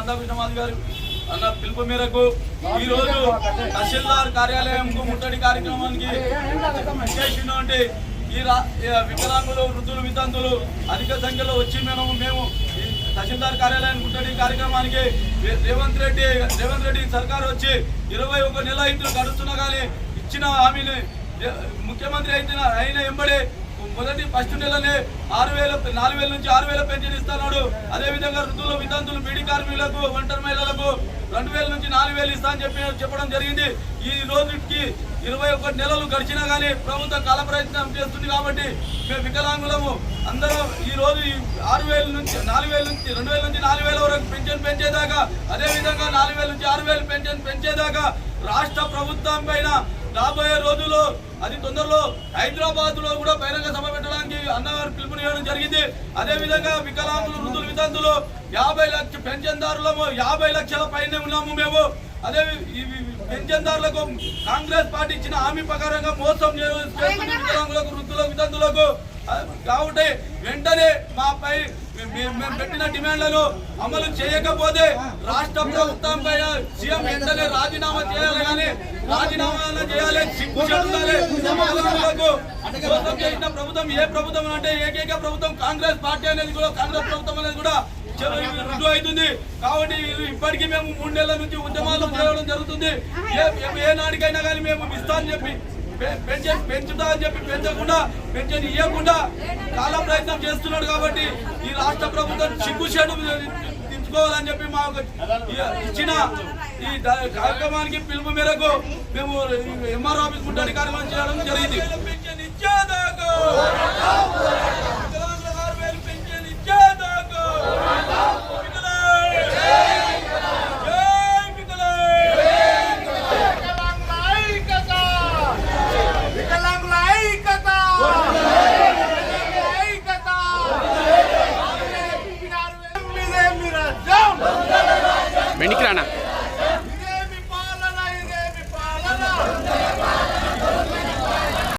మందాకృష్ణ గారు అన్న పిలుపు మేరకు ఈ రోజు తహసీల్దార్ కార్యాలయంకు ముట్టడి కార్యక్రమానికి చేసినటువంటి ఈ వికలాంగులు వృద్ధులు వితంతులు అధిక సంఖ్యలో వచ్చి మేము తహసీల్దార్ కార్యాలయం ముట్టడి కార్యక్రమానికి రేవంత్ రెడ్డి సర్కారు వచ్చి 21 నెల అయితే గడుస్తున్నా కానీ ఇచ్చిన హామీని ముఖ్యమంత్రి అయిన ఎంబడే మొదటి ఫస్ట్ నెలనే 4,000 నుంచి 6,000 పెన్షన్ ఇస్తున్నాడు. అదేవిధంగా వృద్ధులు వితంతులు బీడీ కార్మికులకు ఒంటరి మహిళలకు 2,000 నుంచి 4,000 ఇస్తా అని చెప్పడం జరిగింది. ఈ రోజుకి 21 నెలలు గడిచినా కానీ ప్రభుత్వం కాల ప్రయత్నం చేస్తుంది. కాబట్టి మేము వికలాంగులము అందరూ ఈ రోజు 6,000 నుంచి 4,000 నుంచి 2,000 నుంచి 4,000 వరకు పెన్షన్ పెంచేదాకా, అదేవిధంగా 4,000 నుంచి 6,000 పెన్షన్ పెంచేదాకా రాష్ట్ర ప్రభుత్వం పైన రాబోయే రోజుల్లో అది తొందరలో హైదరాబాద్ లో కూడా బహిరంగ సభ పెట్టడానికి అన్నగారు పిలుపునివ్వడం జరిగింది. అదేవిధంగా వికలాంగులు వృద్ధులు వితంతులు 50 లక్షల పెన్షన్దారులము 50 లక్షల పైనే ఉన్నాము మేము. అదే పెన్షన్దారులకు కాంగ్రెస్ పార్టీ ఇచ్చిన హామీ ప్రకారంగా మోసం చేస్తుంది వికలాంగులకు వృద్ధులకు వితంతులకు. కాబట్టి వెంటనే మాపై మేము పెట్టిన డిమాండ్లను అమలు చేయకపోతే రాష్ట్ర ప్రభుత్వం పైన సీఎం వెంటనే రాజీనామా చేయాలి. కానీ రాజీనామా చేయాలి, సిగ్గు చెందాలి. చేసిన ప్రభుత్వం ఏ ప్రభుత్వం అంటే ఏకైక ప్రభుత్వం కాంగ్రెస్ పార్టీ అనేది కూడా, కాంగ్రెస్ ప్రభుత్వం అనేది కూడా రుజువు అవుతుంది. కాబట్టి ఇప్పటికీ మేము 3 నెలల నుంచి ఉద్యమాలు చేయడం జరుగుతుంది. ఏ నాటికైనా కానీ మేము ఇస్తా అని చెప్పి పెన్షన్ పెంచుతా అని చెప్పి పెంచకుండా పెన్షన్ ఇవ్వకుండా చాలా ప్రయత్నం చేస్తున్నాడు. కాబట్టి ఈ రాష్ట్ర ప్రభుత్వం సిగ్గుచేటు దించుకోవాలని చెప్పి మాకు ఇచ్చిన ఈ కార్యక్రమానికి పిలుపు మేరకు మేము ఎంఆర్ ఆఫీస్ ముట్టడి కార్యక్రమం చేయడం జరిగింది. పెన్షన్ ఇచ్చేదాకా పెన్షన్ ఇచ్చేదాకా వెనక్కి రానా.